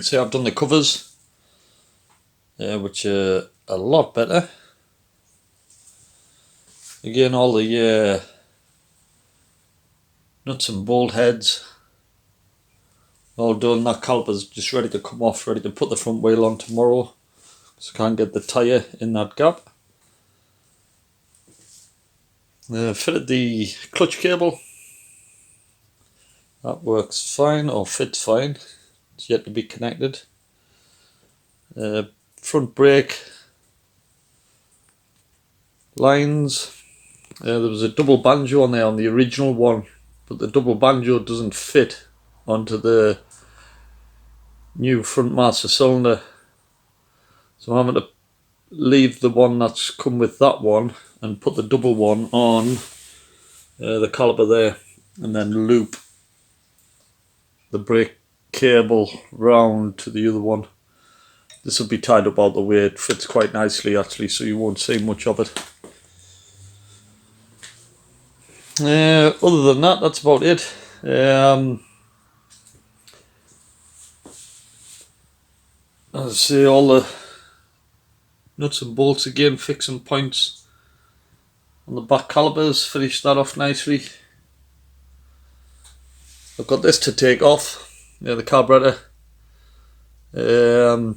see I've done the covers, which are a lot better. Again, all the nuts and bolt heads all done. That caliper's just ready to come off, ready to put the front wheel on tomorrow, so I can't get the tyre in that gap. Fitted the clutch cable. That works fine, or fits fine. It's yet to be connected. Front brake lines. There was a double banjo on there on the original one, but the double banjo doesn't fit onto the new front master cylinder, so I'm having to leave the one that's come with that one and put the double one on the caliper there, and then loop the brake cable round to the other one. This will be tied up out the way. It fits quite nicely actually, so you won't see much of it. Other than that, that's about it. As I say, all the nuts and bolts again, fixing points on the back calipers, finish that off nicely. I've got this to take off, the carburetor. I'm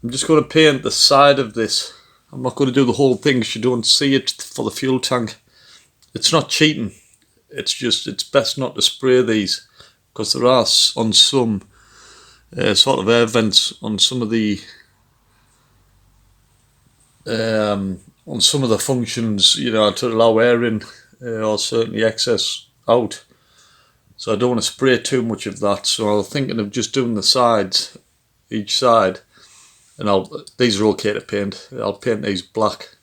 just going to paint the side of this. I'm not going to do the whole thing because you don't see it for the fuel tank. It's not cheating, it's just, it's best not to spray these, because there are on some sort of air vents on some of the functions, you know, to allow air in, or certainly excess out. So I don't want to spray too much of that, so I was thinking of just doing the sides, each side, and these are okay to paint. I'll paint these black,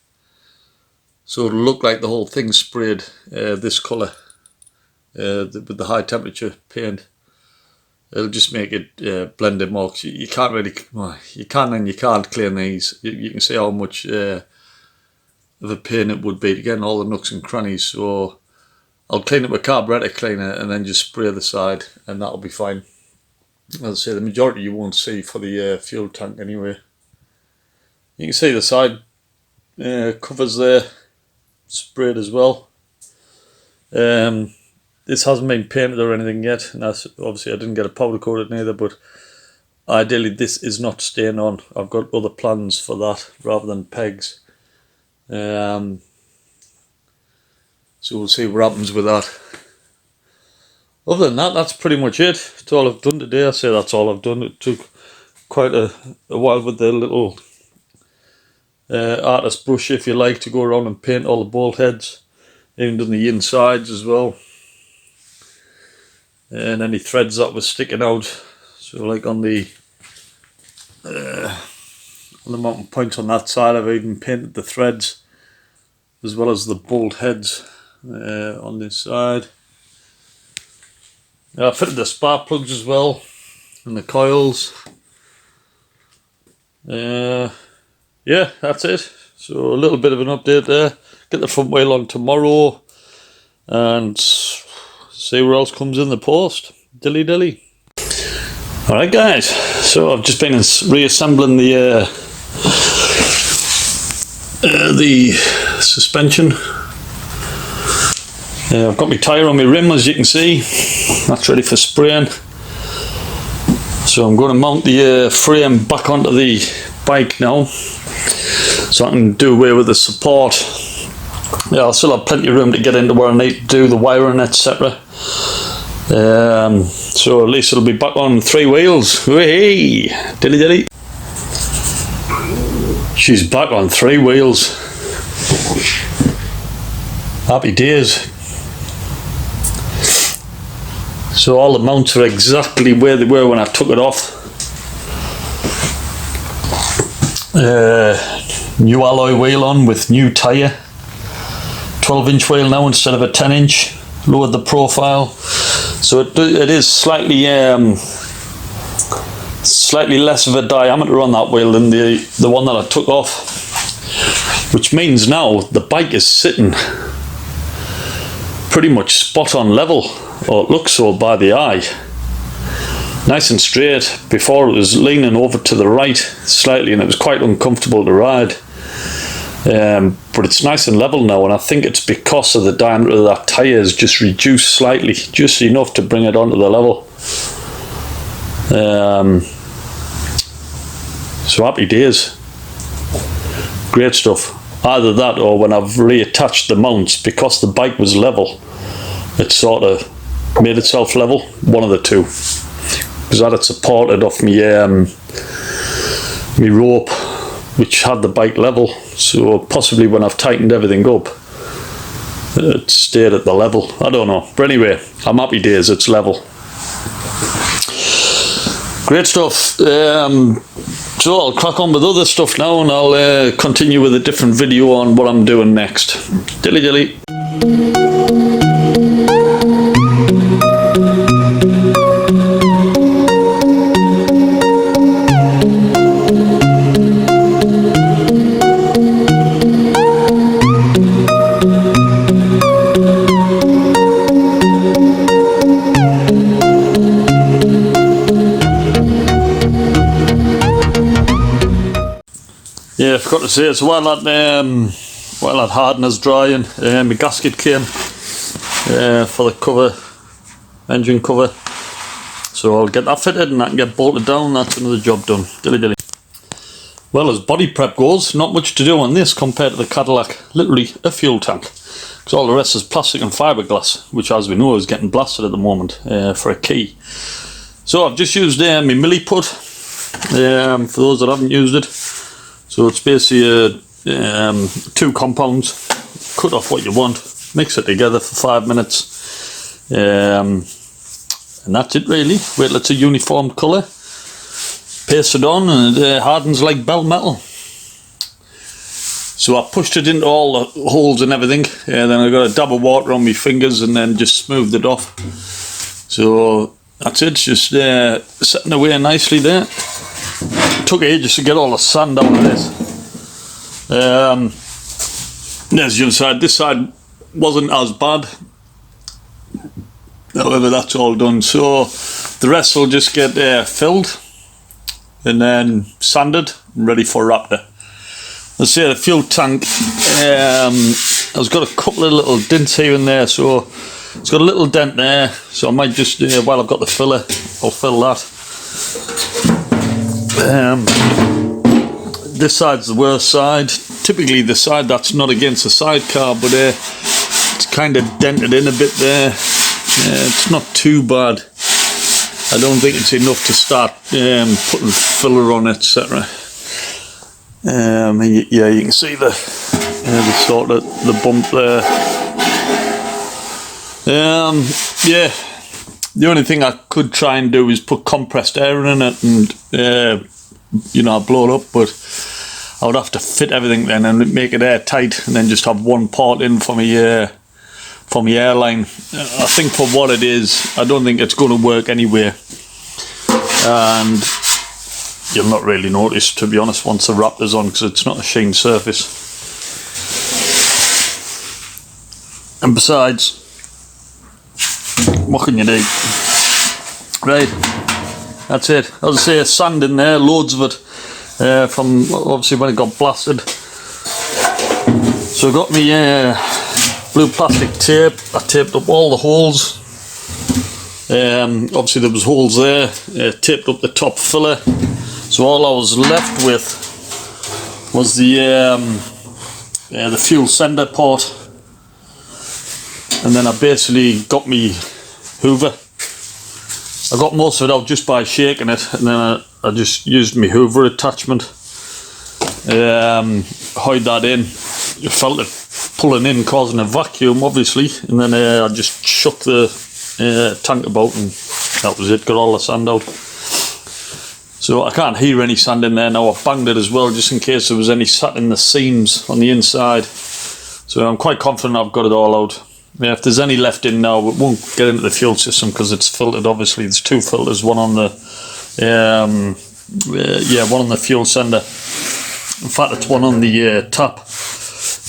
so it'll look like the whole thing's sprayed this colour with the high temperature paint. It'll just make it blend in more. You can't really, well, you can and you can't clean these. You can see how much of a pain it would be to get in all the nooks and crannies. So I'll clean it with carburetor cleaner and then just spray the side, and that'll be fine. As I say, the majority you won't see for the fuel tank anyway. You can see the side covers there, sprayed as well. This hasn't been painted or anything yet, and that's obviously I didn't get a powder coated neither, but ideally this is not staying on. I've got other plans for that rather than pegs. So we'll see what happens with that. Other than that, that's pretty much it. That's all I've done today. I say that's all I've done. It took quite a while with the little artist brush, if you like, to go around and paint all the bolt heads. Even done the insides as well, and any threads that were sticking out. So like on the mounting point on that side, I've even painted the threads as well as the bolt heads on this side. I fitted the spark plugs as well and the coils. Yeah, that's it. So a little bit of an update there. Get the front wheel on tomorrow and see what else comes in the post. Dilly dilly. Alright guys, so I've just been reassembling the suspension. I've got my tyre on my rim, as you can see. That's ready for spraying. So I'm going to mount the frame back onto the bike now, so I can do away with the support. Yeah, I'll still have plenty of room to get into where I need to do the wiring, etc. So at least it'll be back on 3 wheels. Hey, dilly dilly. She's back on 3 wheels. Happy days. So all the mounts are exactly where they were when I took it off. New alloy wheel on with new tyre. 12-inch wheel now instead of a 10-inch. Lowered the profile, so it is slightly less of a diameter on that wheel than the one that I took off, which means now the bike is sitting pretty much spot on level, or it looks so by the eye. nice and straight. Before it was leaning over to the right slightly and it was quite uncomfortable to ride. But it's nice and level now, and I think it's because of the diameter of that tyre is just reduced slightly, just enough to bring it onto the level. So happy days. Great stuff. Either that or when I've reattached the mounts, because the bike was level, it sort of made itself level, one of the two. Because that had supported off me rope, which had the bike level, so possibly when I've tightened everything up it stayed at the level. I don't know, but anyway, I'm happy days, it's level. Great stuff. So I'll crack on with other stuff now, and I'll continue with a different video on what I'm doing next. Dilly dilly. Yeah, I forgot to say, so while that hardener's drying, my gasket came for the cover, engine cover. So I'll get that fitted and that can get bolted down. That's another job done. Dilly dilly. Well, as body prep goes, not much to do on this compared to the Cadillac. Literally a fuel tank, because all the rest is plastic and fiberglass, which, as we know, is getting blasted at the moment for a key. So I've just used my milliput for those that haven't used it. So it's basically 2 compounds, cut off what you want, mix it together for 5 minutes, and that's it really. Wait till it's a uniform colour, paste it on, and it hardens like bell metal. So I pushed it into all the holes and everything, then I got a dab of water on my fingers and then just smoothed it off. So that's it, just setting away nicely there. It took ages to get all the sand out of this. There's the other side. This side wasn't as bad. However, that's all done. So the rest will just get filled and then sanded and ready for Raptor. Let's say the fuel tank has got a couple of little dents here and there, so it's got a little dent there, so I might just while I've got the filler, I'll fill that. This side's the worst side. Typically the side that's not against the sidecar, but it's kind of dented in a bit there. It's not too bad. I don't think it's enough to start putting filler on, etc. Yeah, you can see the sort of the bump there. Yeah, the only thing I could try and do is put compressed air in it and you know, blow it up, but I would have to fit everything then and make it airtight, and then just have one port in for my airline. I think for what it is, I don't think it's going to work anyway, and you'll not really notice, to be honest, once the Raptor's on, because it's not a sheen surface. And besides, what can you do? Right, that's it. As I say, sand in there, loads of it, from obviously when it got blasted. So I got me blue plastic tape. I taped up all the holes. Obviously there was holes there. Taped up the top filler. So all I was left with was the fuel sender port, and then I basically got me Hoover. I got most of it out just by shaking it, and then I just used my Hoover attachment, hide that in. You felt it pulling in, causing a vacuum obviously, and then I just shook the tank about, and that was it, got all the sand out. So I can't hear any sand in there now. I've banged it as well, just in case there was any sat in the seams on the inside. So I'm quite confident I've got it all out. Yeah, if there's any left in now, it won't get into the fuel system because it's filtered. Obviously, there's 2 filters, one on the one on the fuel sender. In fact, it's one on the tap,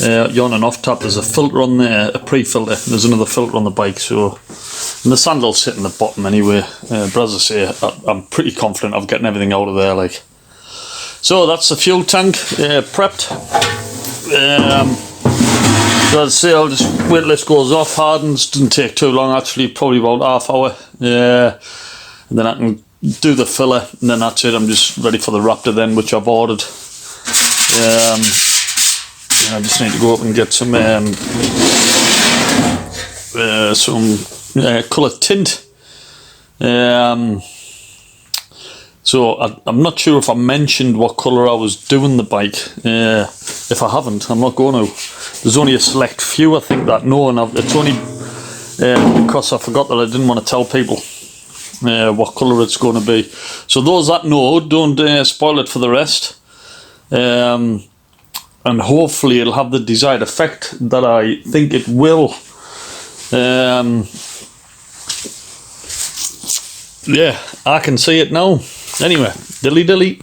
on and off tap. There's a filter on there, a pre-filter. There's another filter on the bike, so And the sandal's sitting at the bottom anyway, but as I say, I'm pretty confident of getting everything out of there. Like, so that's the fuel tank prepped. So as I say, I'll just wait till this goes off, hardens, doesn't take too long actually, probably about half hour. And then I can do the filler, and then that's it. I'm just ready for the Raptor then, which I've ordered. I just need to go up and get some colour tint. So I'm not sure if I mentioned what colour I was doing the bike. If I haven't, I'm not going to. There's only a select few I think that know, and it's only because I forgot that I didn't want to tell people what colour it's going to be. So those that know, don't spoil it for the rest. And hopefully it'll have the desired effect that I think it will. Yeah, I can see it now. Anyway, dilly dilly.